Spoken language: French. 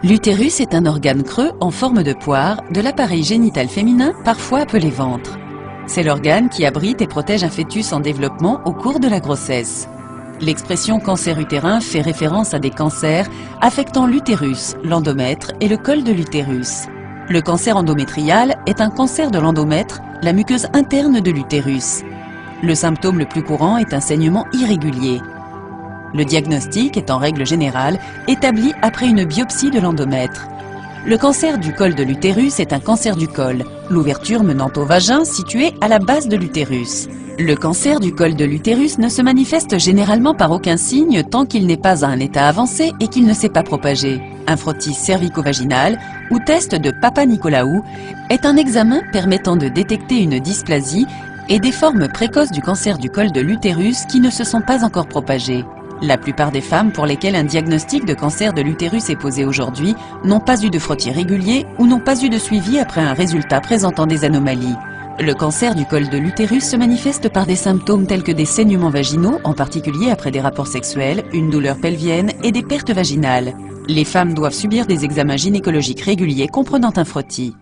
L'utérus est un organe creux en forme de poire de l'appareil génital féminin, parfois appelé ventre. C'est l'organe qui abrite et protège un fœtus en développement au cours de la grossesse. L'expression cancer utérin fait référence à des cancers affectant l'utérus, l'endomètre et le col de l'utérus. Le cancer endométrial est un cancer de l'endomètre, la muqueuse interne de l'utérus. Le symptôme le plus courant est un saignement irrégulier. Le diagnostic est en règle générale établi après une biopsie de l'endomètre. Le cancer du col de l'utérus est un cancer du col, l'ouverture menant au vagin située à la base de l'utérus. Le cancer du col de l'utérus ne se manifeste généralement par aucun signe tant qu'il n'est pas à un état avancé et qu'il ne s'est pas propagé. Un frottis cervico-vaginal ou test de Papa-Nicolau est un examen permettant de détecter une dysplasie et des formes précoces du cancer du col de l'utérus qui ne se sont pas encore propagées. La plupart des femmes pour lesquelles un diagnostic de cancer de l'utérus est posé aujourd'hui n'ont pas eu de frottis régulier ou n'ont pas eu de suivi après un résultat présentant des anomalies. Le cancer du col de l'utérus se manifeste par des symptômes tels que des saignements vaginaux, en particulier après des rapports sexuels, une douleur pelvienne et des pertes vaginales. Les femmes doivent subir des examens gynécologiques réguliers comprenant un frottis.